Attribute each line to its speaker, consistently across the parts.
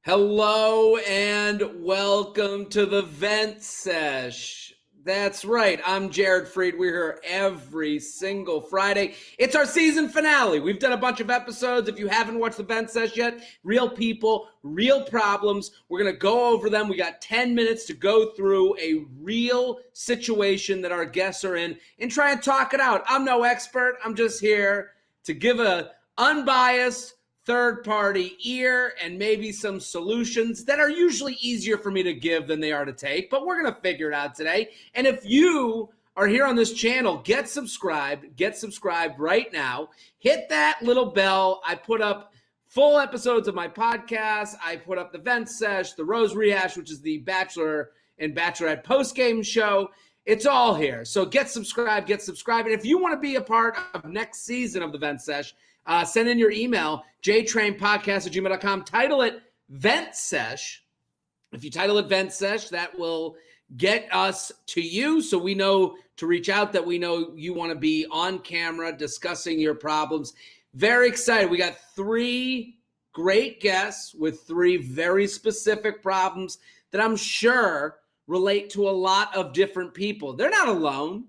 Speaker 1: Hello and welcome to the Vent Sesh. That's right, I'm Jared Freed. We're here every single Friday. It's our season finale. We've done a bunch of episodes. If you haven't watched the Vent Sesh yet, real people, real problems. We're going to go over them. We got 10 minutes to go through a real situation that our guests are in and try and talk it out. I'm no expert. I'm just here to give a unbiased third-party ear and maybe some solutions that are usually easier for me to give than they are to take, but we're going to figure it out today. And if you are here on this channel, get subscribed right now. Hit that little bell. I put up full episodes of my podcast. I put up the Vent Sesh, the Rose Rehash, which is the Bachelor and Bachelorette postgame show. It's all here. So get subscribed. And if you want to be a part of next season of the Vent Sesh, send in your email, jtrainpodcast@gmail.com. Title it Vent Sesh. If you title it Vent Sesh, that will get us to you so we know to reach out, that we know you want to be on camera discussing your problems. Very excited. We got 3 great guests with 3 very specific problems that I'm sure relate to a lot of different people. They're not alone.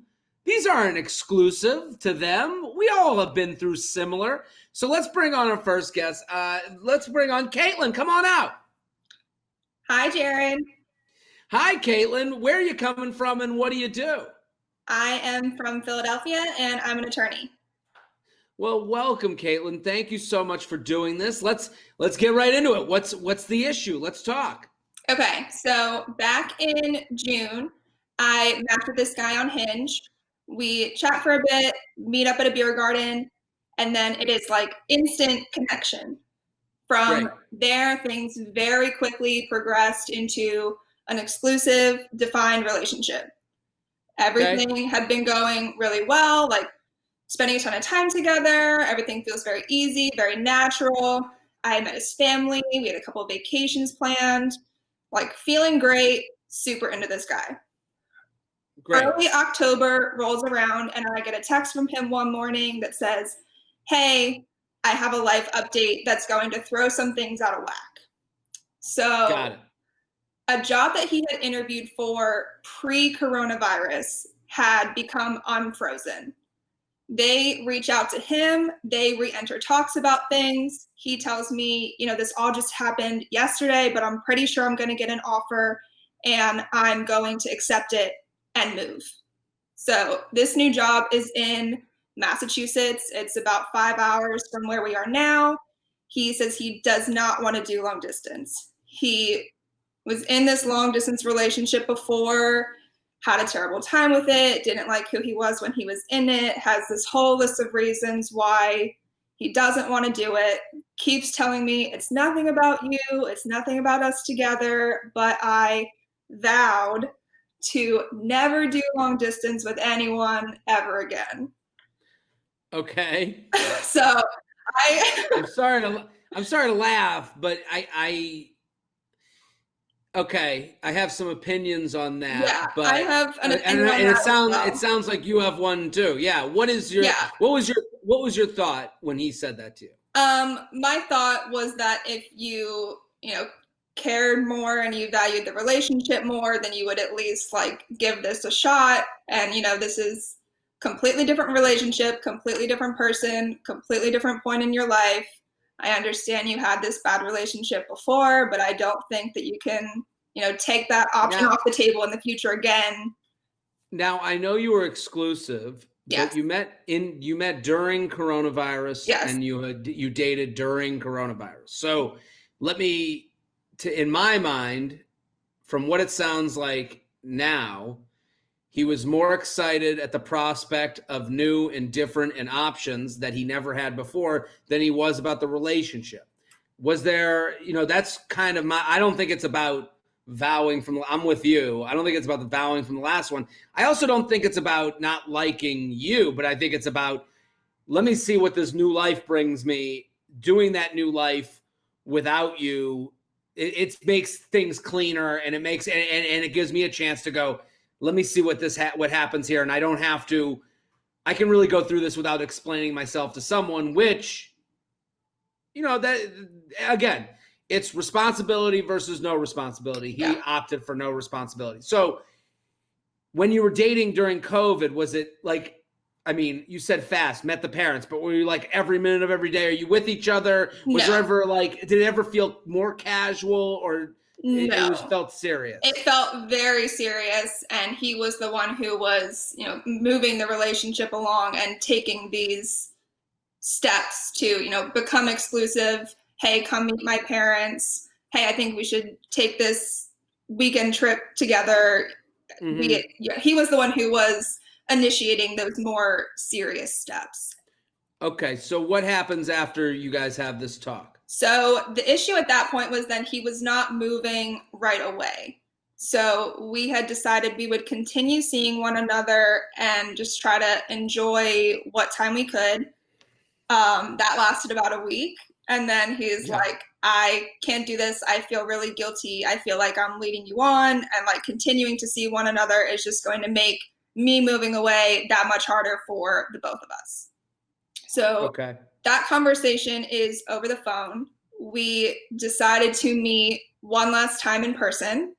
Speaker 1: These aren't exclusive to them. We all have been through similar. So let's bring on our first guest. Let's bring on Caitlyn. Come on out.
Speaker 2: Hi, Jared.
Speaker 1: Hi, Caitlyn. Where are you coming from and what do you do?
Speaker 2: I am from Philadelphia and I'm an attorney.
Speaker 1: Well, welcome, Caitlyn. Thank you so much for doing this. Let's get right into it. What's the issue? Let's talk.
Speaker 2: Okay, so back in June, I matched with this guy on Hinge. We chat for a bit, meet up at a beer garden, and then it is like instant connection. From there, things very quickly progressed into an exclusive, defined relationship. Everything had been going really well, like spending a ton of time together. Everything feels very easy, very natural. I met his family. We had a couple of vacations planned, like feeling great, super into this guy. Great. Early October rolls around and I get a text from him one morning that says, hey, I have a life update that's going to throw some things out of whack. So a job that he had interviewed for pre-coronavirus had become unfrozen. They reach out to him. They re-enter talks about things. He tells me, this all just happened yesterday, but I'm pretty sure I'm going to get an offer and I'm going to accept it and move. So this new job is in Massachusetts. It's about 5 hours from where we are now. He says he does not want to do long distance. He was in this long distance relationship before, had a terrible time with it, didn't like who he was when he was in it, has this whole list of reasons why he doesn't want to do it, keeps telling me it's nothing about you, it's nothing about us together, but I vowed to never do long distance with anyone ever again.
Speaker 1: Okay.
Speaker 2: So
Speaker 1: I'm sorry to laugh, but I have some opinions on that.
Speaker 2: Yeah,
Speaker 1: but
Speaker 2: I have an opinion on that.
Speaker 1: It sounds like you have one too. Yeah. What was your thought when he said that to you?
Speaker 2: My thought was that if you cared more and you valued the relationship more, then you would at least give this a shot. And this is completely different relationship, completely different person, completely different point in your life. I understand you had this bad relationship before, but I don't think that you can, take that option off the table in the future again.
Speaker 1: Now, I know you were exclusive, but you met during coronavirus, and you dated during coronavirus. So in my mind, from what it sounds like now, he was more excited at the prospect of new and different and options that he never had before than he was about the relationship. Was there, that's kind of I don't think it's about vowing I'm with you. I don't think it's about the vowing from the last one. I also don't think it's about not liking you, but I think it's about, let me see what this new life brings me. Doing that new life without you, it makes things cleaner, and it gives me a chance to go, let me see what happens here. And I don't have to, I can really go through this without explaining myself to someone, which, that again, it's responsibility versus no responsibility. He opted for no responsibility. So when you were dating during COVID, was it like, I mean, you said fast, met the parents, but were you like every minute of every day? Are you with each other? Was there ever like, did it ever feel more casual, or it was felt serious?
Speaker 2: It felt very serious, and he was the one who was, you know, moving the relationship along and taking these steps to, you know, become exclusive. Hey, come meet my parents. Hey, I think we should take this weekend trip together. He was the one who was initiating those more serious steps.
Speaker 1: Okay, so what happens after you guys have this talk?
Speaker 2: So the issue at that point was then he was not moving right away. So we had decided we would continue seeing one another and just try to enjoy what time we could. That lasted about a week. And then he's like, I can't do this. I feel really guilty. I feel like I'm leading you on, and like continuing to see one another is just going to make me moving away that much harder for the both of us. So that conversation is over the phone. We decided to meet one last time in person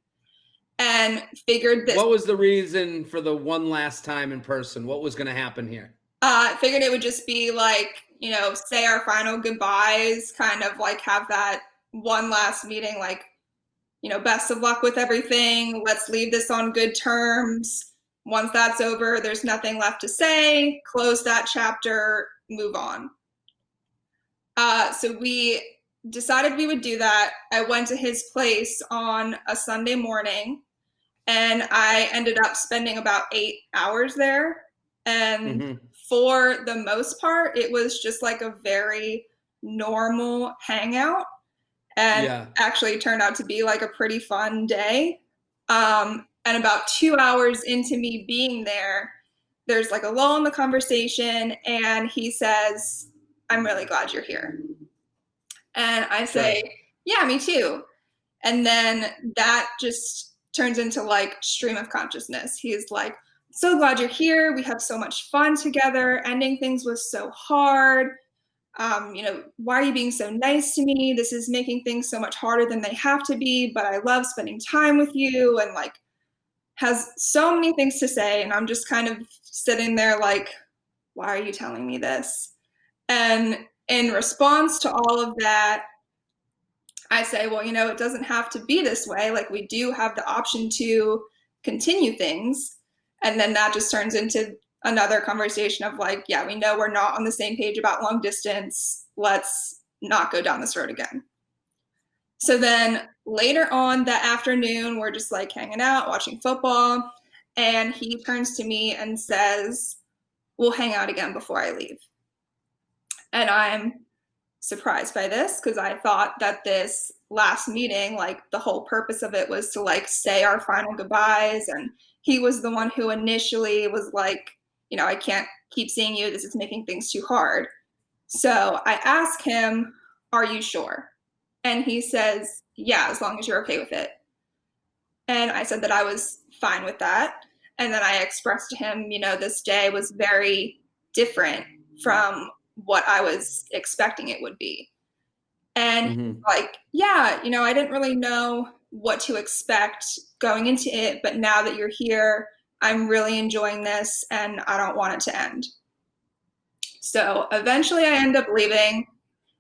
Speaker 2: and figured this.
Speaker 1: What was the reason for the one last time in person? What was going to happen here?
Speaker 2: I figured it would just be like, you know, say our final goodbyes, kind of like have that one last meeting, like, you know, best of luck with everything. Let's leave this on good terms. Once that's over, there's nothing left to say. Close that chapter, move on. So we decided we would do that. I went to his place on a Sunday morning, and I ended up spending about 8 hours there. And for the most part, it was just like a very normal hangout, and actually turned out to be like a pretty fun day. And about 2 hours into me being there, there's like a lull in the conversation, and he says, I'm really glad you're here. And I say, yeah, me too. And then that just turns into like stream of consciousness. He's like, so glad you're here. We have so much fun together. Ending things was so hard. You know, why are you being so nice to me? This is making things so much harder than they have to be, but I love spending time with you, and like has so many things to say. And I'm just kind of sitting there like, why are you telling me this? And in response to all of that, I say, well, you know, it doesn't have to be this way. Like, we do have the option to continue things. And then that just turns into another conversation of like, yeah, we know we're not on the same page about long distance. Let's not go down this road again. So then later on that afternoon, we're just like hanging out, watching football. And he turns to me and says, we'll hang out again before I leave. And I'm surprised by this, because I thought that this last meeting, like the whole purpose of it was to like say our final goodbyes. And he was the one who initially was like, you know, I can't keep seeing you. This is making things too hard. So I asked him, are you sure? And he says, yeah, as long as you're okay with it. And I said that I was fine with that. And then I expressed to him, you know, this day was very different from what I was expecting it would be. And like, yeah, you know, I didn't really know what to expect going into it, but now that you're here, I'm really enjoying this and I don't want it to end. So eventually I end up leaving.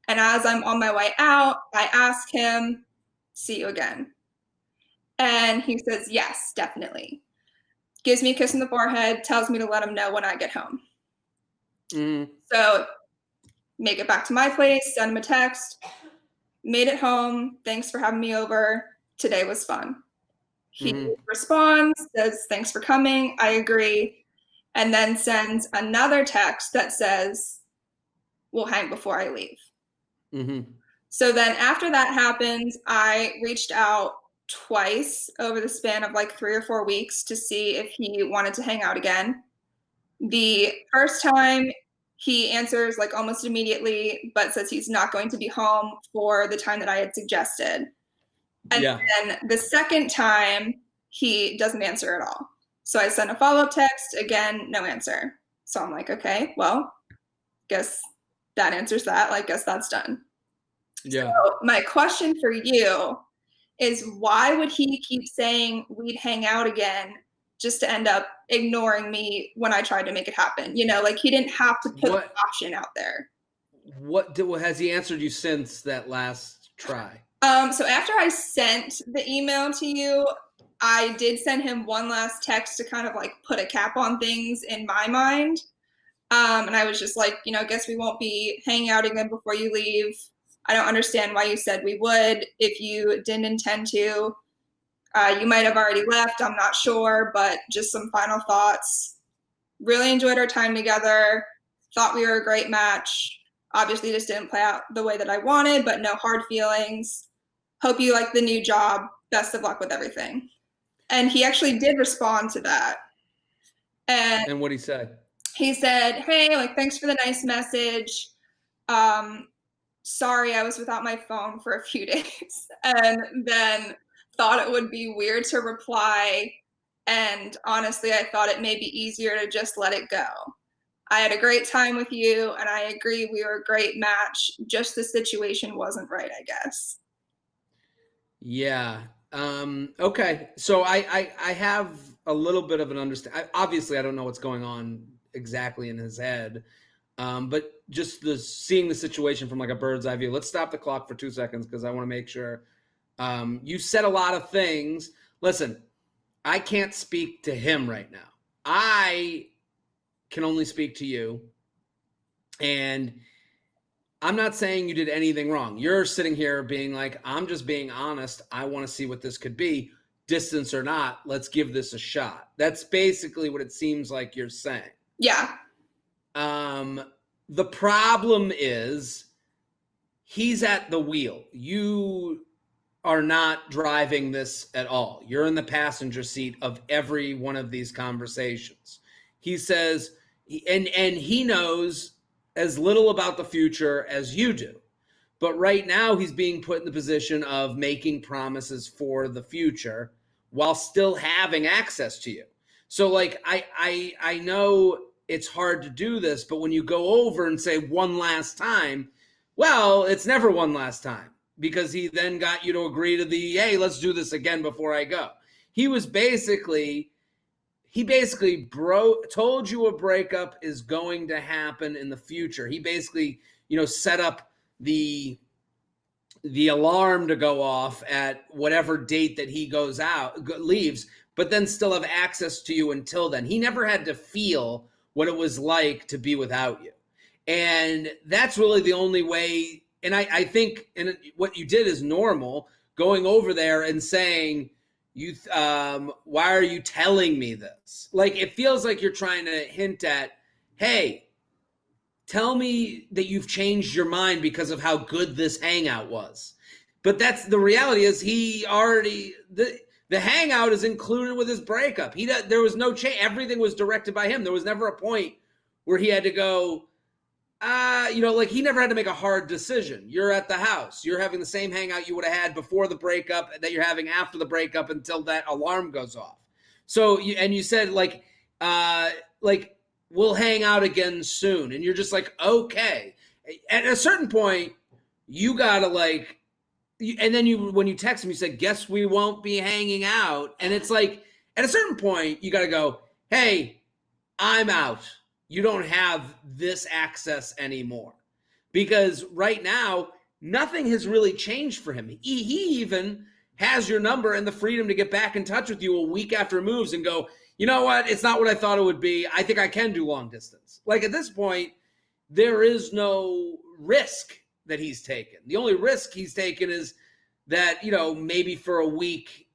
Speaker 2: And as I'm on my way out, I ask him, see you again. And he says, yes, definitely. Gives me a kiss on the forehead, tells me to let him know when I get home. So make it back to my place, send him a text, made it home. Thanks for having me over. Today was fun. He responds, says, thanks for coming. I agree. And then sends another text that says, we'll hang before I leave. So then after that happened, I reached out twice over the span of like 3 or 4 weeks to see if he wanted to hang out again. The first time he answers like almost immediately, but says he's not going to be home for the time that I had suggested. And then the second time he doesn't answer at all. So I sent a follow-up text, again, no answer. So I'm like, okay, well, guess that answers that. Like, guess that's done.
Speaker 1: Yeah.
Speaker 2: So my question for you is, why would he keep saying we'd hang out again just to end up ignoring me when I tried to make it happen? You know, like he didn't have to put the option out there.
Speaker 1: Has he answered you since that last try?
Speaker 2: So after I sent the email to you, I did send him one last text to kind of like put a cap on things in my mind. And I was just like, you know, guess we won't be hanging out again before you leave. I don't understand why you said we would. If you didn't intend to, you might have already left. I'm not sure, but just some final thoughts. Really enjoyed our time together. Thought we were a great match. Obviously, this didn't play out the way that I wanted, but no hard feelings. Hope you like the new job. Best of luck with everything. And he actually did respond to that.
Speaker 1: And what he said?
Speaker 2: He said, hey, like, thanks for the nice message. Sorry, I was without my phone for a few days. And then thought it would be weird to reply. And honestly, I thought it may be easier to just let it go. I had a great time with you, and I agree we were a great match. Just the situation wasn't right, I guess.
Speaker 1: Yeah. Okay. So I have a little bit of an understanding. Obviously, I don't know what's going on exactly in his head, but just seeing the situation from like a bird's eye view. Let's stop the clock for 2 seconds because I want to make sure. You said a lot of things. Listen, I can't speak to him right now. I can only speak to you, and I'm not saying you did anything wrong. You're sitting here being like, I'm just being honest. I want to see what this could be. Distance or not, let's give this a shot. That's basically what it seems like you're saying.
Speaker 2: Yeah.
Speaker 1: The problem is he's at the wheel. You are not driving this at all. You're in the passenger seat of every one of these conversations. He says, and he knows as little about the future as you do. But right now he's being put in the position of making promises for the future while still having access to you. So like, I know it's hard to do this, but when you go over and say one last time, well, it's never one last time because he then got you to agree to hey, let's do this again before I go. He basically told you a breakup is going to happen in the future. He basically, set up the alarm to go off at whatever date that he leaves, but then still have access to you until then. He never had to feel what it was like to be without you. And that's really the only way. And I think what you did is normal, going over there and saying, why are you telling me this? Like, it feels like you're trying to hint at, hey, tell me that you've changed your mind because of how good this hangout was. But that's the reality is he already, the hangout is included with his breakup. There was no change. Everything was directed by him. There was never a point where he had to go, like he never had to make a hard decision. You're at the house. You're having the same hangout you would have had before the breakup that you're having after the breakup until that alarm goes off. So, you said like, we'll hang out again soon. And you're just like, okay. At a certain point, you gotta and then when you text him, you said, guess we won't be hanging out. And it's like, at a certain point, you gotta go, hey, I'm out. You don't have this access anymore. Because right now, nothing has really changed for him. He even has your number and the freedom to get back in touch with you a week after it moves and go, you know what? It's not what I thought it would be. I think I can do long distance. Like at this point, there is no risk that he's taken. The only risk he's taken is that, maybe for a week,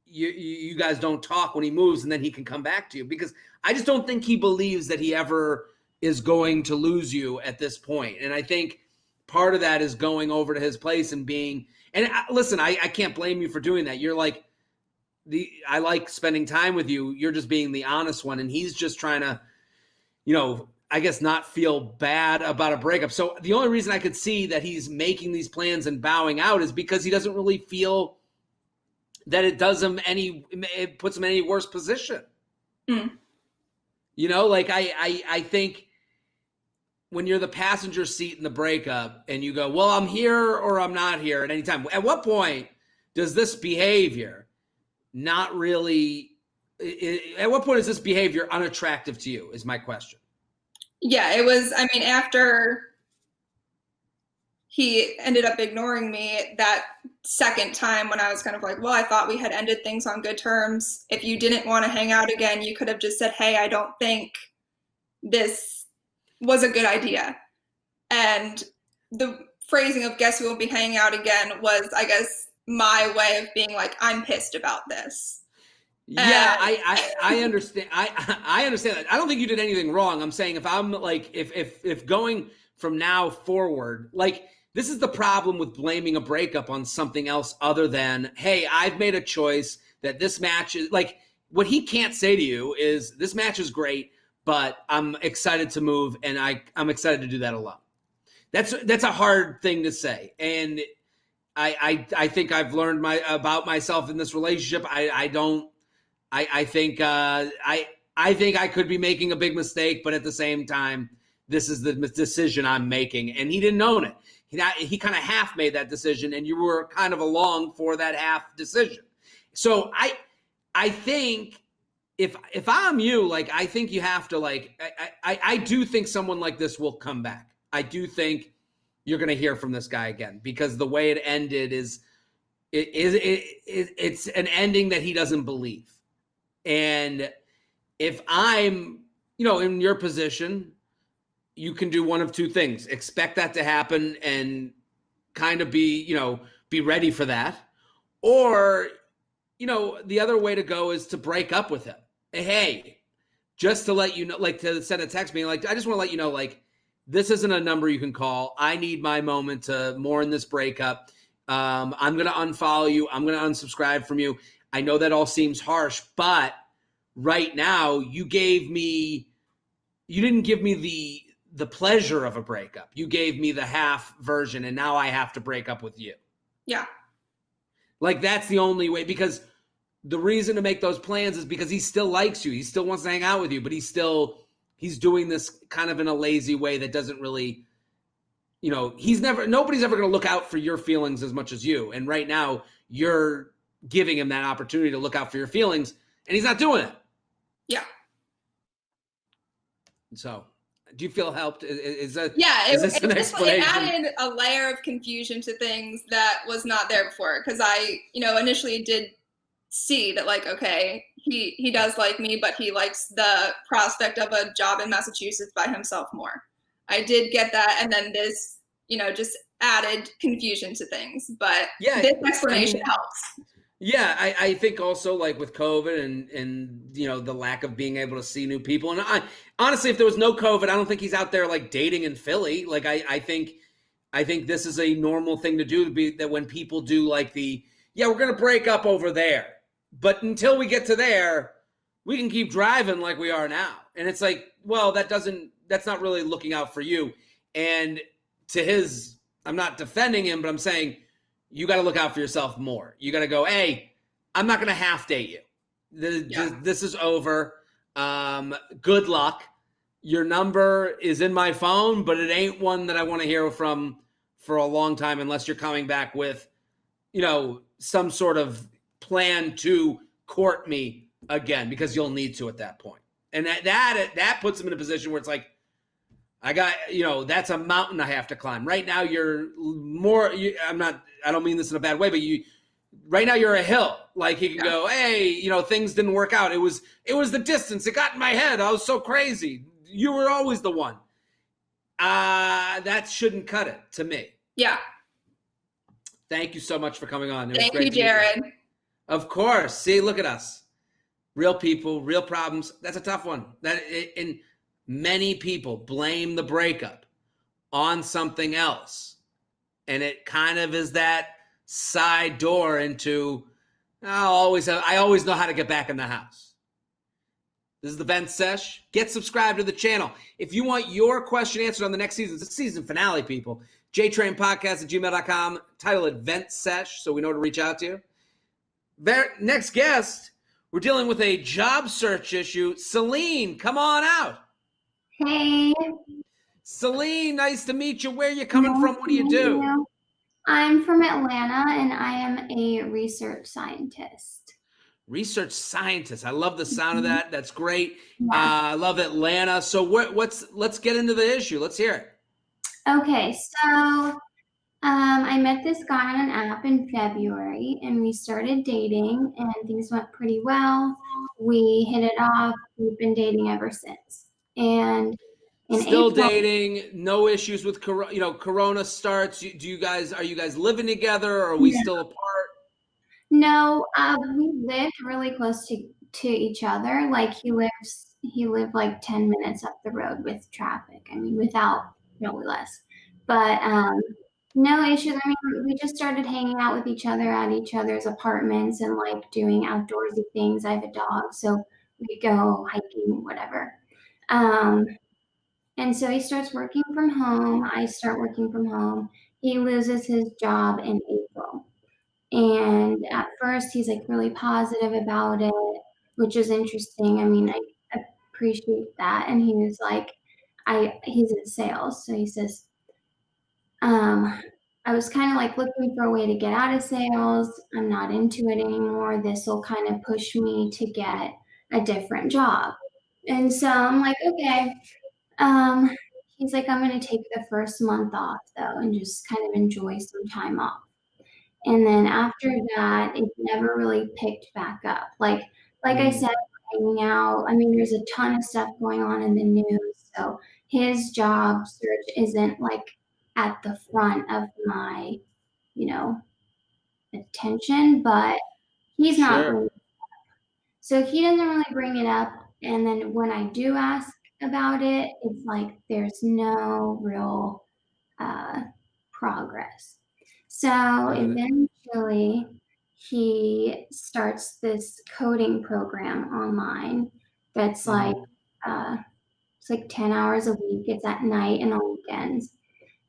Speaker 1: you guys don't talk when he moves and then he can come back to you, because I just don't think he believes that he ever is going to lose you at this point. And I think part of that is going over to his place and listen, I can't blame you for doing that. You're like, I like spending time with you. You're just being the honest one. And he's just trying to, I guess not feel bad about a breakup. So the only reason I could see that he's making these plans and bowing out is because he doesn't really feel that it puts him in any worse position.
Speaker 2: Mm.
Speaker 1: I think when you're the passenger seat in the breakup and you go, well, I'm here or I'm not here at any time. At what point does this behavior not really, at what point is this behavior unattractive to you is my question.
Speaker 2: Yeah, it was, I mean, after he ended up ignoring me that second time when I was kind of like, well, I thought we had ended things on good terms. If you didn't want to hang out again, you could have just said, hey, I don't think this was a good idea. And the phrasing of guess we won't be hanging out again was, I guess, my way of being like, I'm pissed about this.
Speaker 1: Yeah, I understand. I understand that. I don't think you did anything wrong. I'm saying if I'm like, if going from now forward, like this is the problem with blaming a breakup on something else other than, hey, I've made a choice that this match is like, what he can't say to you is this match is great, but I'm excited to move and I'm excited to do that alone. That's a hard thing to say. And I think I've learned about myself in this relationship. I think I could be making a big mistake, but at the same time, this is the decision I'm making. And he didn't own it. He kind of half made that decision, and you were kind of along for that half decision. So I think if I'm you, like, I think you have to, like, I do think someone like this will come back. I do think you're going to hear from this guy again, because the way it ended it's an ending that he doesn't believe. And if I'm, in your position, you can do one of two things. Expect that to happen and kind of be ready for that. Or, the other way to go is to break up with him. Hey, just to let you know, like to send a text being like, I just want to let you know, like, this isn't a number you can call. I need my moment to mourn this breakup. I'm going to unfollow you. I'm going to unsubscribe from you. I know that all seems harsh, but right now you didn't give me the pleasure of a breakup. You gave me the half version, and now I have to break up with you. Yeah. Like, that's the only way, because the reason to make those plans is because he still likes you. He still wants to hang out with you, but he's doing this kind of in a lazy way that doesn't really, nobody's ever going to look out for your feelings as much as you. And right now you're giving him that opportunity to look out for your feelings, and he's not doing it. Yeah. So do you feel helped? Is this an explanation?
Speaker 2: It added a layer of confusion to things that was not there before. Cause I, initially did see that, like, okay, he does like me, but he likes the prospect of a job in Massachusetts by himself more. I did get that. And then this, just added confusion to things, but this explanation helps.
Speaker 1: Yeah, I think also, like, with COVID and the lack of being able to see new people. And honestly, if there was no COVID, I don't think he's out there, like, dating in Philly. Like, I think this is a normal thing to do, that when people do, like, we're going to break up over there. But until we get to there, we can keep driving like we are now. And it's like, well, that's not really looking out for you. And I'm not defending him, but I'm saying, you got to look out for yourself more. You got to go, hey, I'm not going to half date you. This is over. Good luck. Your number is in my phone, but it ain't one that I want to hear from for a long time, unless you're coming back with, some sort of plan to court me again, because you'll need to at that point. And that puts him in a position where it's like, I got, that's a mountain I have to climb. Right now, I don't mean this in a bad way, but right now you're a hill. Like, he can go, hey, things didn't work out. It was the distance. It got in my head. I was so crazy. You were always the one. That shouldn't cut it to me. Yeah. Thank you so much for coming on.
Speaker 2: Thank you, Jared.
Speaker 1: Of course. See, look at us. Real people, real problems. That's a tough one. And many people blame the breakup on something else. And it kind of is that side door into, I always know how to get back in the house. This is the Vent Sesh. Get subscribed to the channel. If you want your question answered on the next season, it's the season finale, people. jtrainpodcast@gmail.com. Title it Vent Sesh, so we know to reach out to you. Next guest, we're dealing with a job search issue. Celine, come on out.
Speaker 3: Hey.
Speaker 1: Celine, nice to meet you. Where are you coming
Speaker 3: Nice
Speaker 1: from? What
Speaker 3: to
Speaker 1: do you
Speaker 3: meet
Speaker 1: do?
Speaker 3: you. I'm from Atlanta and I am a research scientist.
Speaker 1: Research scientist. I love the sound of
Speaker 3: Mhm.
Speaker 1: that. That's great.
Speaker 3: Yeah.
Speaker 1: I love Atlanta. So let's get into the issue. Let's hear it.
Speaker 3: Okay, so I met this guy on an app in February and we started dating and things went pretty well. We hit it off. We've been dating ever since. And in
Speaker 1: Still
Speaker 3: April,
Speaker 1: dating, no issues with Corona starts. Are you guys living together or are we
Speaker 3: no,
Speaker 1: still apart?
Speaker 3: no, we lived really close to each other. Like he lived like 10 minutes up the road with traffic. I mean, without really less. But no issues. I mean, we just started hanging out with each other at each other's apartments and like doing outdoorsy things. I have a dog, so we go hiking, whatever. Um, and so he starts working from home. I start working from home. He loses his job in April. And at first, he's like really positive about it, which is interesting. I mean, I appreciate that. And he was like, he's in sales. So he says, I was kind of like looking for a way to get out of sales. I'm not into it anymore. This will kind of push me to get a different job. And so I'm like, okay. Um, he's like, I'm going to take the first month off though and just kind of enjoy some time off. And then after that, it never really picked back up. Like I said, hanging out. I mean, there's a ton of stuff going on in the news. So his job search isn't like at the front of my, you know, attention, but he's not
Speaker 1: Sure.
Speaker 3: bringing. So he doesn't really bring it up. And then when I do ask about it, it's like there's no real uh, progress. So
Speaker 1: Got it.
Speaker 3: eventually, he starts this coding program online that's like
Speaker 1: Hmm.
Speaker 3: uh, it's like 10 hours a week. It's at night and on weekends,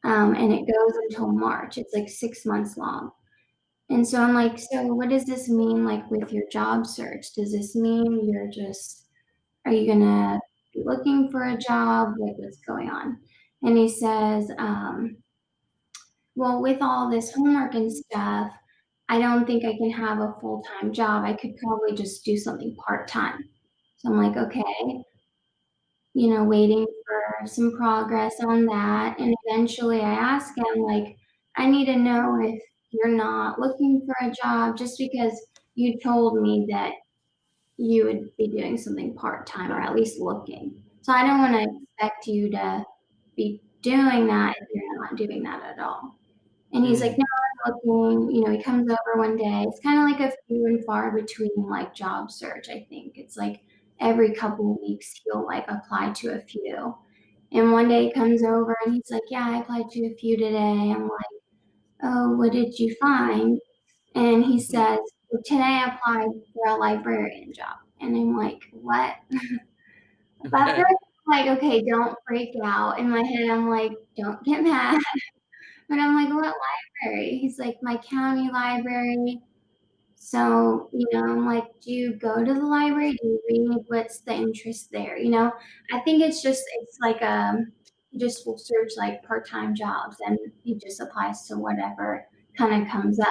Speaker 3: and it goes until March. It's like 6 months long. And so I'm like, so what does this mean, like with your job search? Does this mean are you gonna be looking for a job? Like, what's going on? And he says, well, with all this homework and stuff, I don't think I can have a full-time job. I could probably just do something part-time. So I'm like, okay, waiting for some progress on that. And eventually I ask him, like, I need to know if you're not looking for a job just because you told me that you would be doing something part-time or at least looking. So I don't want to expect you to be doing that if you're not doing that at all. And he's like, no, I'm looking. He comes over one day. It's kind of like a few and far between like job search, I think. It's like every couple of weeks he'll like apply to a few. And one day he comes over and he's like, yeah, I applied to a few today. I'm like, oh, what did you find? And he says, well, today I applied for a librarian job. And I'm like, what? But
Speaker 1: Okay.
Speaker 3: first, like, okay, don't freak out. In my head, I'm like, don't get mad. But I'm like, what library? He's like, my county library. So, I'm like, do you go to the library? Do you read? What's the interest there? I think it's like, he just will search like part-time jobs and he just applies to whatever kind of comes up.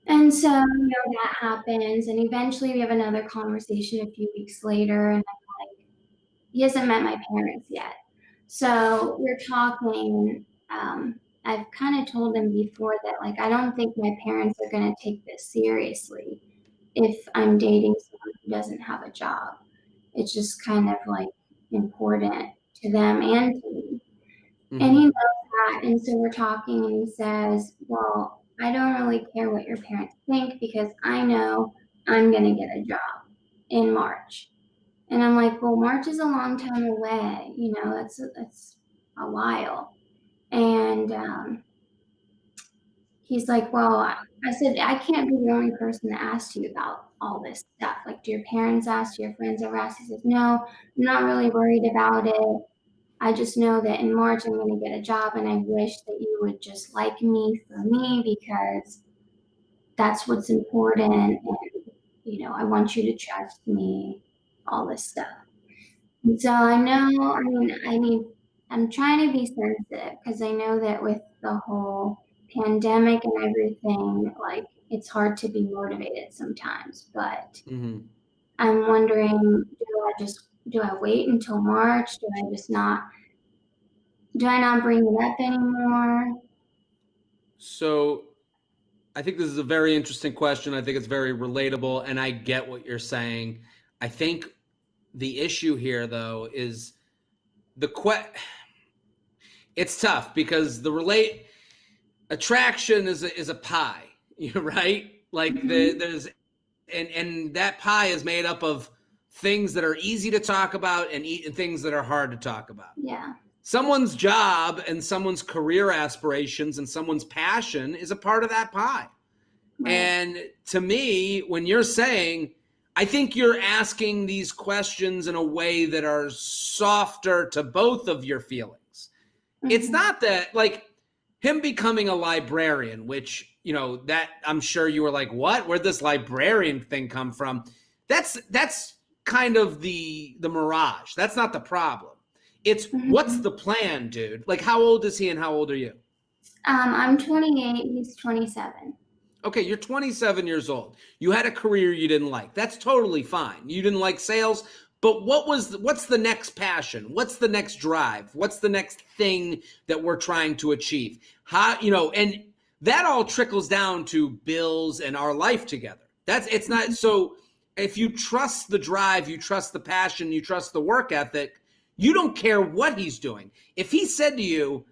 Speaker 3: And so, that happens. And eventually we have another conversation a few weeks later. And he hasn't met my parents yet. So we're talking. I've kind of told him before that, like, I don't think my parents are going to take this seriously if I'm dating someone who doesn't have a job. It's just kind of like important to them and to me. And he
Speaker 1: Hmm.
Speaker 3: knows that. And so we're talking, and he says, well, I don't really care what your parents think because I know I'm going to get a job in March. And I'm like, well, March is a long time away. That's a while. And he's like, well, I said, I can't be the only person that asked you about all this stuff. Like, do your parents ask? Do your friends ever ask? He says, no, I'm not really worried about it. I just know that in March I'm going to get a job, and I wish that you would just like me for me because that's what's important. And, I want you to trust me, all this stuff. And so I know, I mean, I'm trying to be sensitive because I know that with the whole pandemic and everything, like it's hard to be motivated sometimes. But
Speaker 1: Mm-hmm.
Speaker 3: I'm wondering, do I wait until March? Do I not bring it up anymore?
Speaker 1: So I think this is a very interesting question. I think it's very relatable, and I get what you're saying. I think the issue here, though, is it's tough because the relate attraction is a pie, right? Like there's and that pie is made up of things that are easy to talk about and things that are hard to talk about.
Speaker 3: Yeah.
Speaker 1: Someone's job and someone's career aspirations and someone's passion is a part of that pie.
Speaker 3: Right.
Speaker 1: And to me, when you're saying, I think you're asking these questions in a way that are softer to both of your feelings. It's not that, like, him becoming a librarian, which, that I'm sure you were like, what? Where'd this librarian thing come from? That's kind of the mirage. That's not the problem. It's what's the plan, dude? Like, how old is he and how old are you?
Speaker 3: I'm 28. He's 27.
Speaker 1: Okay, you're 27 years old. You had a career you didn't like. That's totally fine. You didn't like sales, but what's the next passion? What's the next drive? What's the next thing that we're trying to achieve? And that all trickles down to bills and our life together. It's not so if you trust the drive, you trust the passion, you trust the work ethic, you don't care what he's doing. If he said to you,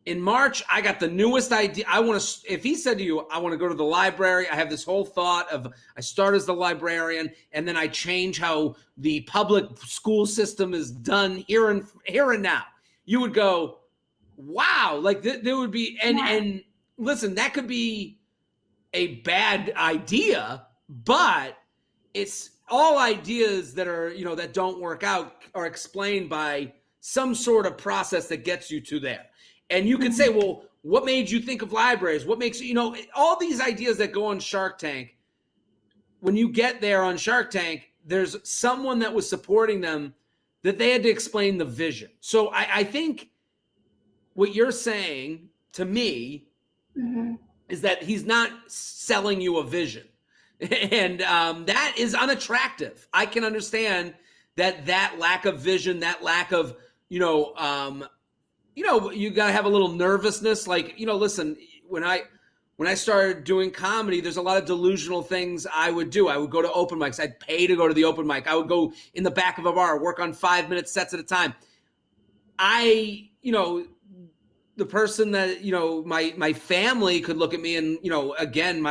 Speaker 1: in March, I got the newest idea. If he said to you, I want to go to the library, I have this whole thought of I start as the librarian and then I change how the public school system is done here and now. You would go, wow, like there would be, and listen, that could be a bad idea, but it's all ideas that are, that don't work out are explained by some sort of process that gets you to there. And you can say, well, what made you think of libraries? What makes all these ideas that go on Shark Tank, when you get there on Shark Tank, there's someone that was supporting them that they had to explain the vision. So I think what you're saying to me is that he's not selling you a vision. And that is unattractive. I can understand that lack of vision, that lack of, you got to have a little nervousness. Like, listen, when I started doing comedy, there's a lot of delusional things I would do. I would go to open mics. I'd pay to go to the open mic. I would go in the back of a bar, work on 5-minute sets at a time. The person that, my family could look at me and, again,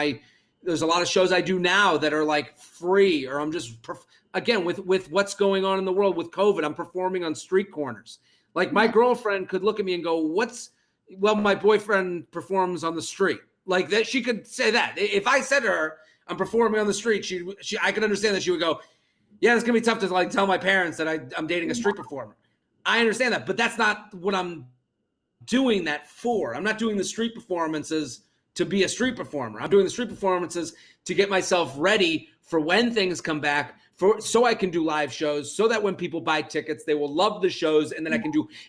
Speaker 1: there's a lot of shows I do now that are like free, or I'm just, again, with what's going on in the world with COVID, I'm performing on street corners. Like my girlfriend could look at me and go, my boyfriend performs on the street. Like that, she could say that. If I said to her, I'm performing on the street, I could understand that she would go, yeah, it's gonna be tough to like tell my parents that I'm dating a street performer. I understand that, but that's not what I'm doing that for. I'm not doing the street performances to be a street performer. I'm doing the street performances to get myself ready for when things come back, so I can do live shows, so that when people buy tickets, they will love the shows, and then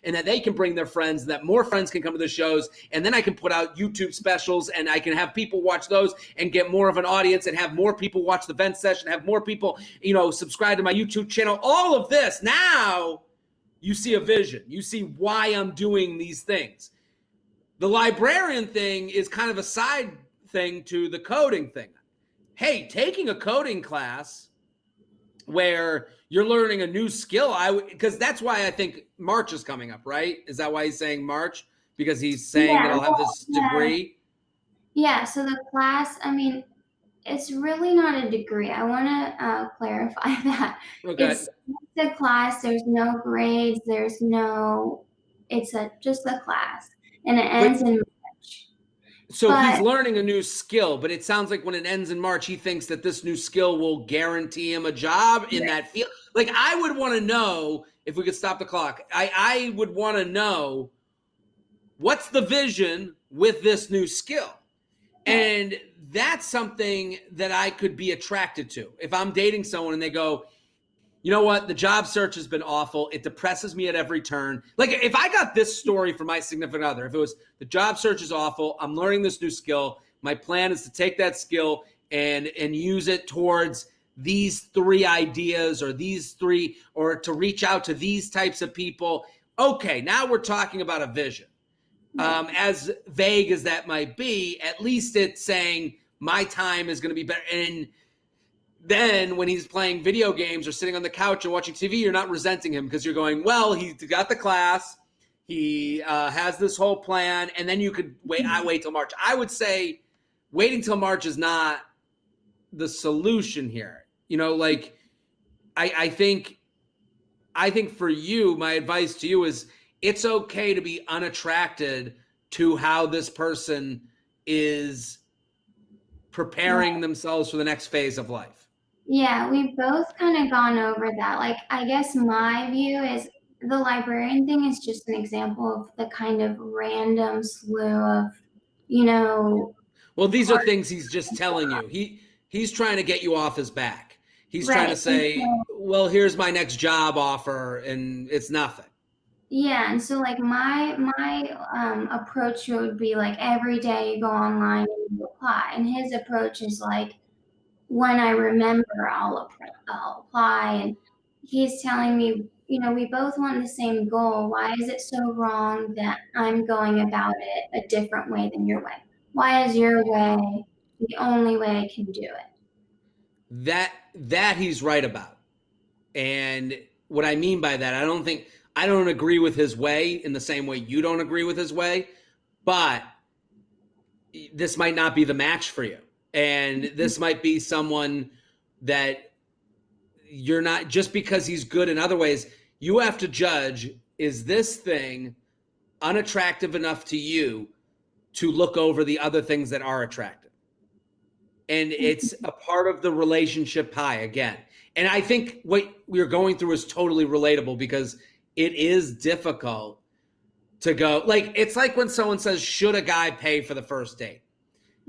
Speaker 1: and that they can bring their friends, and that more friends can come to the shows, and then I can put out YouTube specials, and I can have people watch those and get more of an audience, and have more people watch the Vent Session, have more people, subscribe to my YouTube channel. All of this. Now you see a vision. You see why I'm doing these things. The librarian thing is kind of a side thing to the coding thing. Hey, taking a coding class where you're learning a new skill, because that's why I think March is coming up, right? Is that why he's saying March? Because he's saying that I'll have this degree?
Speaker 3: Yeah, so the class, it's really not a degree. I want to clarify that.
Speaker 1: Okay.
Speaker 3: It's a class. There's no grades. It's just a class. And it ends in March.
Speaker 1: So he's learning a new skill, but it sounds like when it ends in March, he thinks that this new skill will guarantee him a job in that field. Like, I would want to know, if we could stop the clock, I would want to know what's the vision with this new skill. And that's something that I could be attracted to. If I'm dating someone and they go, you know what? The job search has been awful. It depresses me at every turn. Like if I got this story from my significant other, if it was the job search is awful, I'm learning this new skill. My plan is to take that skill and use it towards these 3 ideas or these 3, or to reach out to these types of people. Okay, now we're talking about a vision. As vague as that might be, at least it's saying my time is going to be better. And then when he's playing video games or sitting on the couch and watching TV, you're not resenting him because you're going, well, he got the class. He has this whole plan. And then you could wait. I wait till March. I would say waiting till March is not the solution here. Like I think for you, my advice to you is it's okay to be unattracted to how this person is preparing themselves for the next phase of life.
Speaker 3: Yeah, we've both kind of gone over that. Like, I guess my view is the librarian thing is just an example of the kind of random slew of,
Speaker 1: Well, these are things he's just telling you. He's trying to get you off his back. He's trying to say, well, here's my next job offer, and it's nothing.
Speaker 3: Yeah, and so like my approach would be like every day you go online and you apply, and his approach is like when I remember I'll apply, and he's telling me, we both want the same goal. Why is it so wrong that I'm going about it a different way than your way? Why is your way the only way I can do it?
Speaker 1: That he's right about. And what I mean by that, I don't agree with his way in the same way you don't agree with his way, but this might not be the match for you. And this might be someone that you're not, just because he's good in other ways, you have to judge, is this thing unattractive enough to you to look over the other things that are attractive? And it's a part of the relationship pie again. And I think what we're going through is totally relatable because it is difficult to go, like, it's like when someone says, should a guy pay for the first date?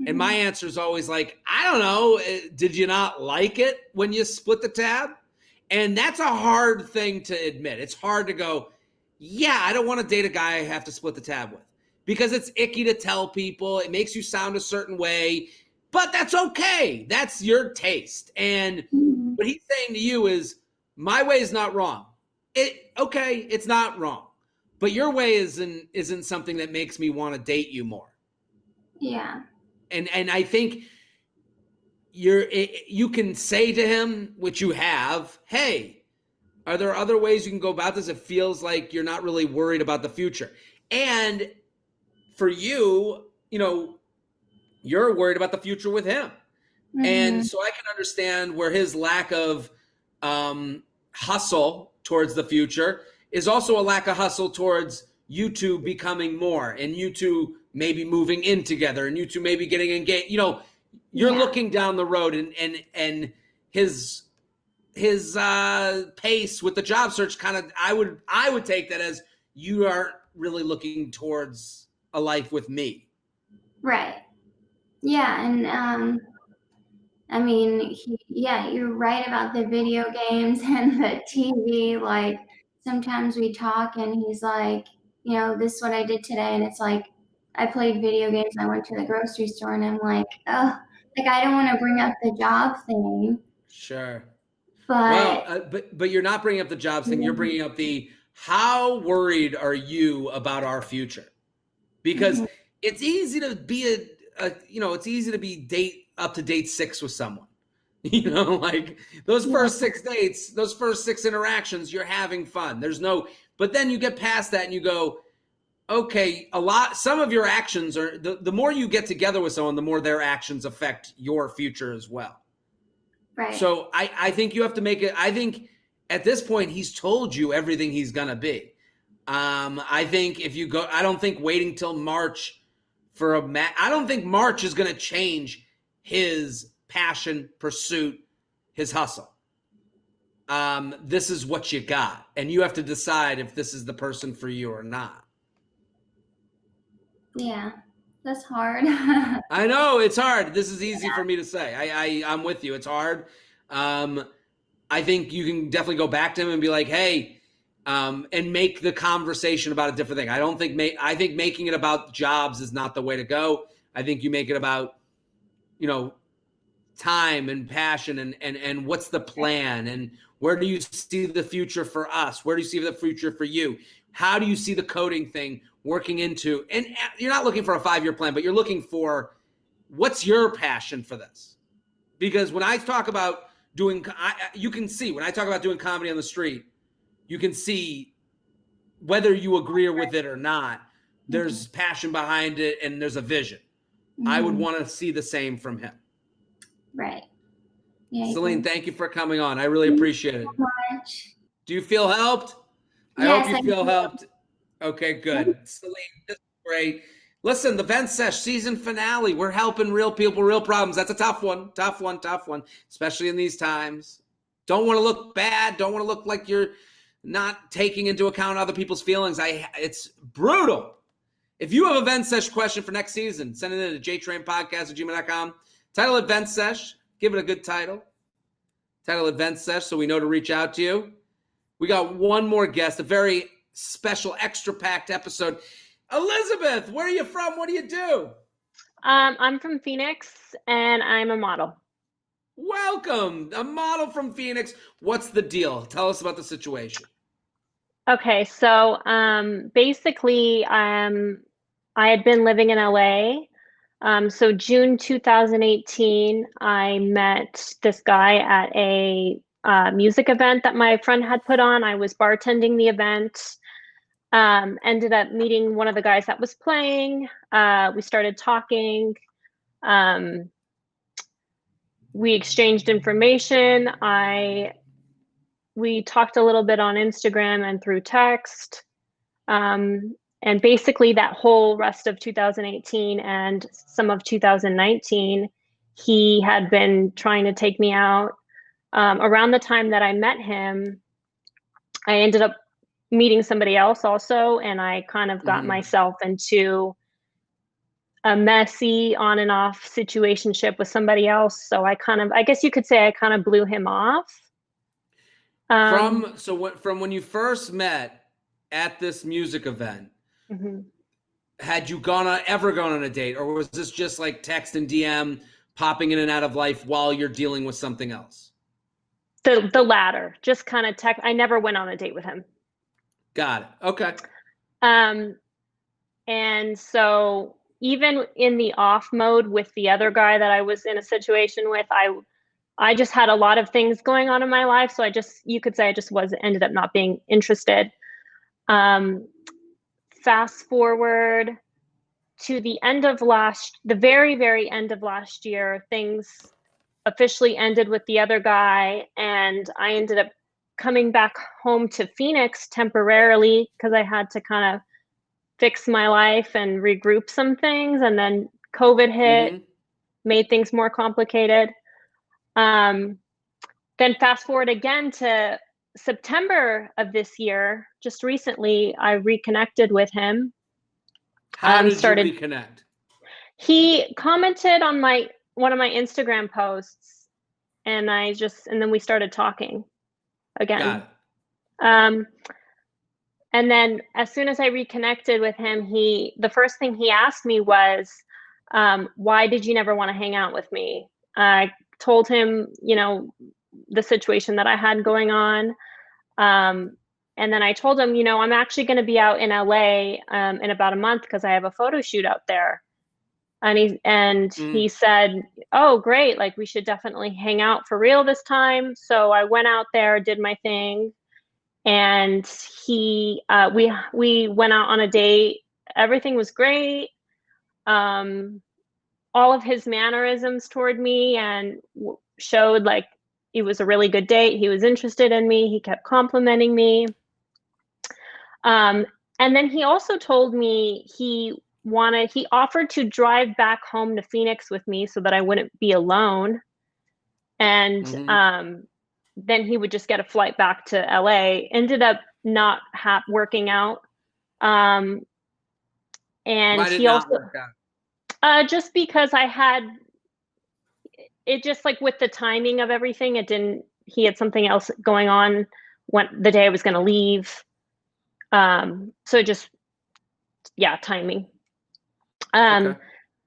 Speaker 1: And my answer is always like, I don't know. Did you not like it when you split the tab? And that's a hard thing to admit. It's hard to go, yeah, I don't want to date a guy I have to split the tab with because it's icky to tell people. It makes you sound a certain way, but that's okay. That's your taste. And what he's saying to you is, my way is not wrong. It's not wrong, but your way isn't something that makes me want to date you more.
Speaker 3: Yeah.
Speaker 1: And I think you can say to him, which you have, hey, are there other ways you can go about this? It feels like you're not really worried about the future. And for you, you're worried about the future with him. Mm-hmm. And so I can understand where his lack of hustle towards the future is also a lack of hustle towards you two becoming more, and you two maybe moving in together, and you two maybe getting engaged. You're looking down the road, and his pace with the job search kind of, I would take that as you aren't really looking towards a life with me.
Speaker 3: Right. Yeah. And I mean, you're right about the video games and the TV. Like sometimes we talk and he's like, this is what I did today. And it's like, I played video games. I went to the grocery store and I'm like, oh, like I don't want to bring up the job thing.
Speaker 1: Sure.
Speaker 3: But,
Speaker 1: but you're not bringing up the jobs thing. You're bringing up how worried are you about our future? Because it's easy to be it's easy to be up to date 6 with someone. Like those first 6 dates, those first 6 interactions, you're having fun. But then you get past that and you go, okay, some of your actions are, the more you get together with someone, the more their actions affect your future as well.
Speaker 3: Right.
Speaker 1: So I think you have to make it, I think at this point, he's told you everything he's going to be. I think if you go, I don't think waiting till March I don't think March is going to change his passion, pursuit, his hustle. This is what you got. And you have to decide if this is the person for you or not.
Speaker 3: Yeah, that's hard.
Speaker 1: I know it's hard. This is easy for me to say. I'm with you. It's hard. I think you can definitely go back to him and be like, hey, and make the conversation about a different thing. I think making it about jobs is not the way to go. I think you make it about, time and passion and what's the plan and where do you see the future for us? Where do you see the future for you? How do you see the coding thing working into? And you're not looking for a 5-year plan, but you're looking for what's your passion for this? Because when I talk about you can see when I talk about doing comedy on the street, you can see whether you agree with it or not, there's passion behind it and there's a vision. I would want to see the same from him.
Speaker 3: Right. Yeah,
Speaker 1: Celine, thank you for coming on. I really appreciate it.
Speaker 3: So much.
Speaker 1: Do you feel helped?
Speaker 3: Yes,
Speaker 1: I hope you feel helped. Okay, good. Celine, this is great. Listen, the Vent Sesh season finale. We're helping real people, real problems. That's a tough one, especially in these times. Don't want to look bad. Don't want to look like you're not taking into account other people's feelings. It's brutal. If you have a Vent Sesh question for next season, send it in to jtrainpodcast@gmail.com. Title it Vent Sesh. Give it a good title. Title it Vent Sesh so we know to reach out to you. We got one more guest, a very special, extra-packed episode. Elizabeth, where are you from? What do you do?
Speaker 4: I'm from Phoenix, and I'm a model.
Speaker 1: Welcome. A model from Phoenix. What's the deal? Tell us about the situation.
Speaker 4: Okay, so basically, I had been living in LA. So June 2018, I met this guy at a music event that my friend had put on. I was bartending the event. Ended up meeting one of the guys that was playing. We started talking. We exchanged information. We talked a little bit on Instagram and through text. And basically that whole rest of 2018 and some of 2019, he had been trying to take me out. Around the time that I met him, I ended up meeting somebody else also, and I kind of got myself into a messy on and off situationship with somebody else. So I guess you could say I kind of blew him off.
Speaker 1: From when you first met at this music event, had you ever gone on a date, or was this just like text and DM popping in and out of life while you're dealing with something else?
Speaker 4: The latter, just kind of text. I never went on a date with him. Got it.
Speaker 1: Okay.
Speaker 4: And so even in the off mode with the other guy that I was in a situation with, I just had a lot of things going on in my life. So you could say I just ended up not being interested. Fast forward to the very, very end of last year, things officially ended with the other guy, and I ended up coming back home to Phoenix temporarily because I had to kind of fix my life and regroup some things, and then COVID hit, made things more complicated. Then fast forward again to September of this year, just recently, I reconnected with him.
Speaker 1: How did you reconnect?
Speaker 4: He commented on one of my Instagram posts, and then we started talking again.
Speaker 1: Got it.
Speaker 4: And then as soon as I reconnected with him, the first thing he asked me was, why did you never want to hang out with me? I told him, the situation that I had going on. And then I told him, I'm actually going to be out in LA in about a month because I have a photo shoot out there. And he said, oh, great. Like, we should definitely hang out for real this time. So I went out there, did my thing. And we went out on a date. Everything was great. All of his mannerisms toward me and showed like it was a really good date. He was interested in me. He kept complimenting me. And then he also told me he offered to drive back home to Phoenix with me so that I wouldn't be alone. And then he would just get a flight back to LA. Ended up not working out. And he also
Speaker 1: work out?
Speaker 4: Just because it just like with the timing of everything, he had something else going on when the day I was going to leave. So just, yeah, timing.
Speaker 1: Okay.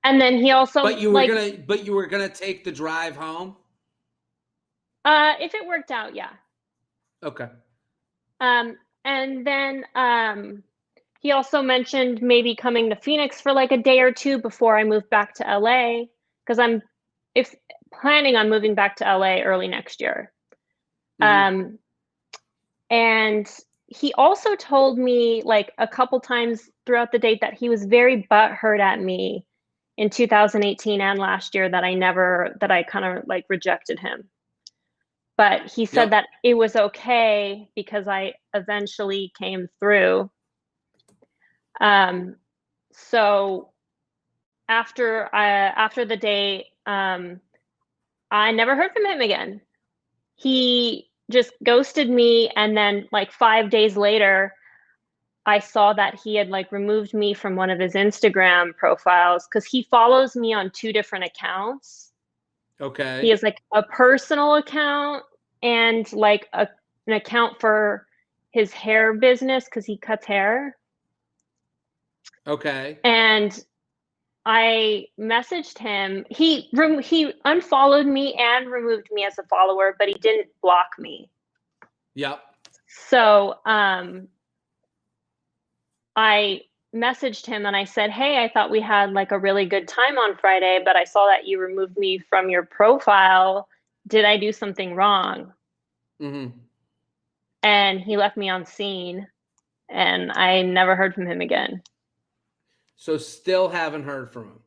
Speaker 4: And then he also
Speaker 1: But you were gonna take the drive home?
Speaker 4: if it worked out, yeah.
Speaker 1: Okay.
Speaker 4: And then he also mentioned maybe coming to Phoenix for like a day or two before I move back to LA, because I'm planning on moving back to LA early next year.
Speaker 1: Mhm.
Speaker 4: And he also told me like a couple times throughout the date that he was very butthurt at me in 2018 and last year that I kind of like rejected him. But he said
Speaker 1: Yep.
Speaker 4: that it was okay because I eventually came through. So after the date, I never heard from him again. He just ghosted me, and then like 5 days later, I saw that he had like removed me from one of his Instagram profiles because he follows me on 2 different accounts.
Speaker 1: Okay.
Speaker 4: He has like a personal account and like an account for his hair business because he cuts hair.
Speaker 1: Okay.
Speaker 4: And I messaged him. He unfollowed me and removed me as a follower, but he didn't block me.
Speaker 1: Yep.
Speaker 4: So I messaged him and I said, "Hey, I thought we had like a really good time on Friday, but I saw that you removed me from your profile. Did I do something wrong?"
Speaker 1: Mm-hmm.
Speaker 4: And he left me on scene, and I never heard from him again.
Speaker 1: So still haven't heard from him.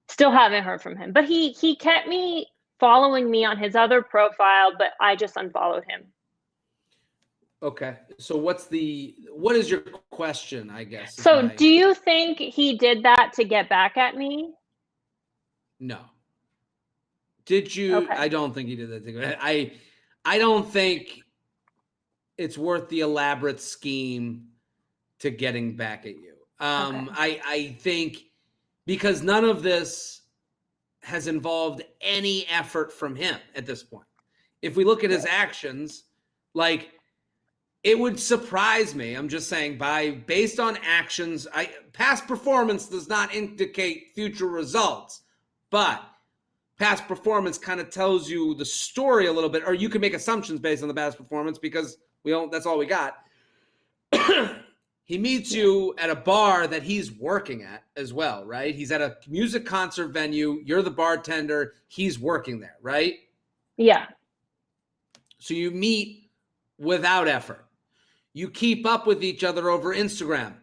Speaker 4: Still haven't heard from him. But he kept me following me on his other profile, but I just unfollowed him.
Speaker 1: Okay. So what is your question, I guess?
Speaker 4: So do you think he did that to get back at me?
Speaker 1: No. Did you?
Speaker 4: Okay.
Speaker 1: I don't think he did that thing. I don't think it's worth the elaborate scheme to getting back at you.
Speaker 4: Okay.
Speaker 1: I think because none of this has involved any effort from him at this point. If we look at his actions, like it would surprise me. I'm just saying based on actions, past performance does not indicate future results, but past performance kind of tells you the story a little bit, or you can make assumptions based on the past performance because that's all we got. He meets you at a bar that he's working at as well, right? He's at a music concert venue. You're the bartender. He's working there, right?
Speaker 4: Yeah.
Speaker 1: So you meet without effort. You keep up with each other over Instagram.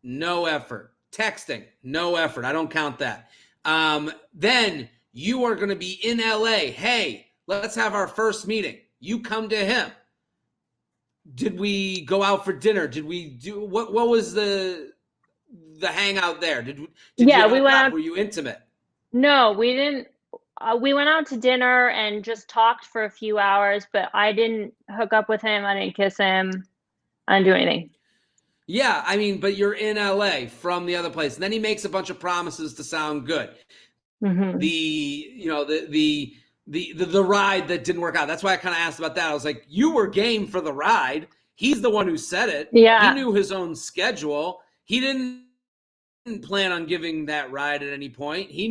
Speaker 1: No effort. Texting. No effort. I don't count that. Then you are going to be in LA. Hey, let's have our first meeting. You come to him. Did we go out for dinner? Did we do what was the hangout there? Did
Speaker 4: Yeah,
Speaker 1: you
Speaker 4: we went out.
Speaker 1: Were you intimate?
Speaker 4: No, we didn't. We went out to dinner and just talked for a few hours, but I didn't hook up with him. I didn't kiss him. I didn't do anything.
Speaker 1: Yeah, I mean, but you're in LA from the other place. And then he makes a bunch of promises to sound good.
Speaker 4: Mm-hmm.
Speaker 1: The ride that didn't work out. That's why I kind of asked about that. I was like, you were game for the ride. He's the one who said it.
Speaker 4: Yeah.
Speaker 1: He knew his own schedule. He didn't plan on giving that ride at any point. He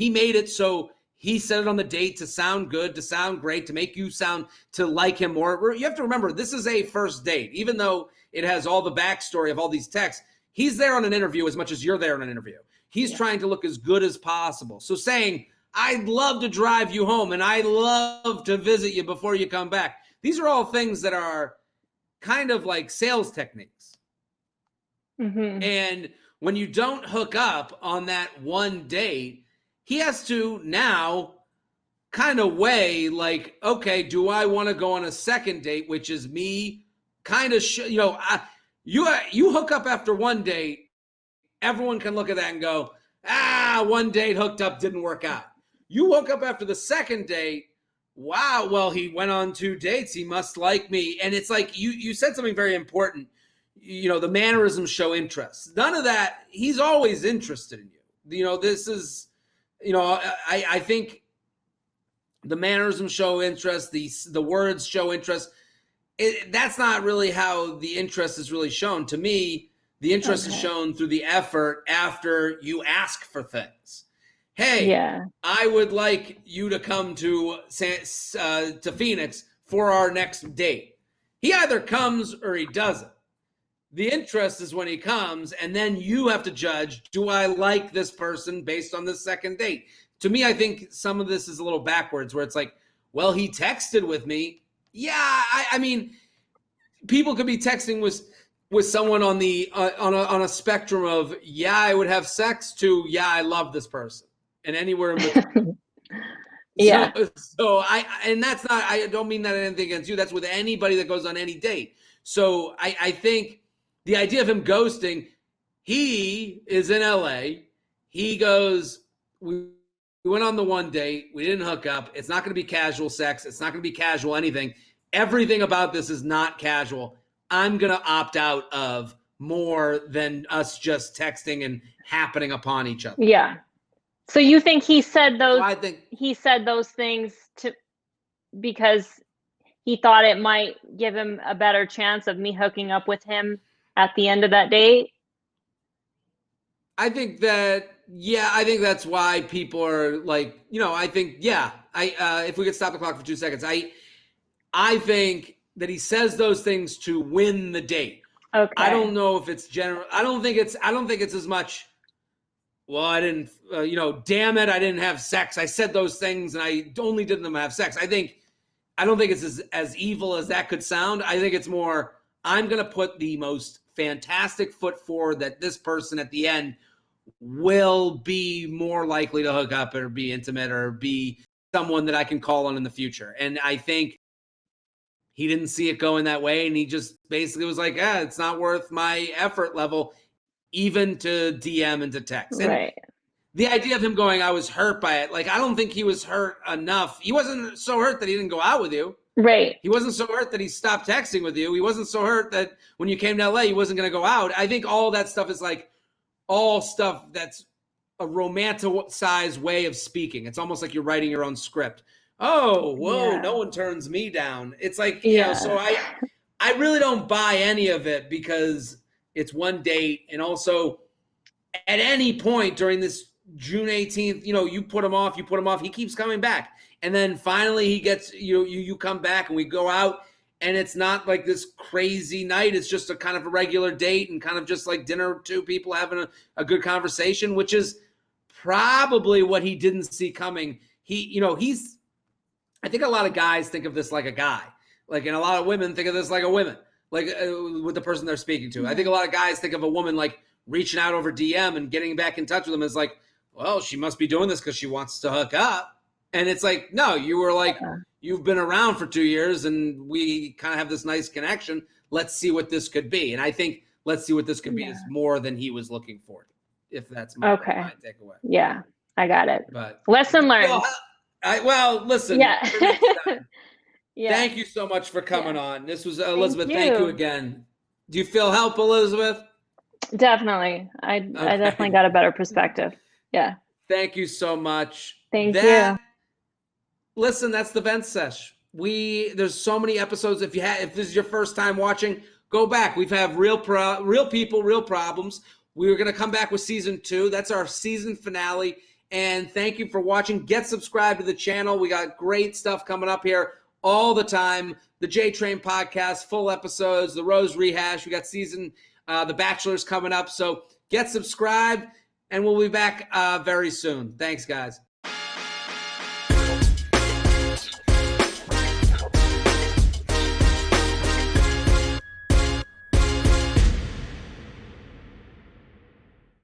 Speaker 1: made it so he said it on the date to sound good, to sound great, to make you sound to like him more. You have to remember, this is a first date. Even though it has all the backstory of all these texts, he's there on an interview as much as you're there on an interview. He's trying to look as good as possible. So saying, I'd love to drive you home and I'd love to visit you before you come back. These are all things that are kind of like sales techniques.
Speaker 4: Mm-hmm.
Speaker 1: And when you don't hook up on that one date, he has to now kind of weigh like, okay, do I want to go on a second date, which is me kind of, you hook up after one date, everyone can look at that and go, one date hooked up, didn't work out. You hook up after the second date, wow, well, he went on 2 dates, he must like me. And it's like, you said something very important. The mannerisms show interest. None of that. He's always interested in you. This is, I think the mannerisms show interest, the words show interest. That's not really how the interest is really shown. To me, the interest is shown through the effort after you ask for things. Hey, I would like you to come to Phoenix for our next date. He either comes or he doesn't. The interest is when he comes, and then you have to judge, do I like this person based on this second date? To me, I think some of this is a little backwards, where it's like, well, he texted with me. Yeah, I mean, people could be texting with someone on the on a spectrum of, yeah, I would have sex, to, yeah, I love this person, and anywhere in between.
Speaker 4: Yeah.
Speaker 1: So and that's not, I don't mean that anything against you. That's with anybody that goes on any date. So I think the idea of him ghosting, he is in LA. He goes, we went on the one date. We didn't hook up. It's not going to be casual sex. It's not going to be casual anything. Everything about this is not casual. I'm going to opt out of more than us just texting and happening upon each other.
Speaker 4: Yeah. So you think he said those?
Speaker 1: So I think
Speaker 4: he said those things because he thought it might give him a better chance of me hooking up with him at the end of that date.
Speaker 1: I think that, yeah, I think that's why people are like, I think, yeah, if we could stop the clock for 2 seconds, I think that he says those things to win the date.
Speaker 4: Okay.
Speaker 1: I don't know if it's general. I don't think it's as much, well, I didn't, damn it, I didn't have sex. I said those things and I only did them to have sex. I don't think it's as evil as that could sound. I think it's more, I'm going to put the most fantastic foot forward that this person at the end will be more likely to hook up or be intimate or be someone that I can call on in the future. And I think he didn't see it going that way. And he just basically was like, it's not worth my effort level, even to DM and to text. And
Speaker 4: right.
Speaker 1: The idea of him going, I was hurt by it. Like, I don't think he was hurt enough. He wasn't so hurt that he didn't go out with you.
Speaker 4: Right.
Speaker 1: He wasn't so hurt that he stopped texting with you. He wasn't so hurt that when you came to LA, he wasn't going to go out. I think all that stuff is like all stuff that's a romanticized way of speaking. It's almost like you're writing your own script. Oh, whoa, no one turns me down. It's like, so I really don't buy any of it because it's one date. And also at any point during this June 18th, you put him off, he keeps coming back. And then finally he gets, you come back and we go out, and it's not like this crazy night. It's just a kind of a regular date and kind of just like dinner, two people having a good conversation, which is probably what he didn't see coming. I think a lot of guys think of this like a guy, and a lot of women think of this like a woman, with the person they're speaking to. I think a lot of guys think of a woman like reaching out over DM and getting back in touch with them as like, well, she must be doing this because she wants to hook up. And it's like, no, you were like, you've been around for 2 years and we kind of have this nice connection. Let's see what this could be. And I think let's see what this could be is more than he was looking for, if that's my takeaway.
Speaker 4: Yeah, I got it. But lesson learned.
Speaker 1: Listen.
Speaker 4: Yeah.
Speaker 1: Thank you so much for coming on. This was Elizabeth. Thank you again. Do you feel help, Elizabeth?
Speaker 4: Definitely. I definitely got a better perspective. Yeah.
Speaker 1: Thank you so much.
Speaker 4: Thank you.
Speaker 1: Listen, that's the Vent Sesh. There's so many episodes. If this is your first time watching, go back. We've had real people, real problems. We were going to come back with season 2. That's our season finale. And thank you for watching. Get subscribed to the channel. We got great stuff coming up here all the time. The J Train podcast, full episodes, the Rose rehash. We got The Bachelor's coming up. So get subscribed, and we'll be back very soon. Thanks, guys.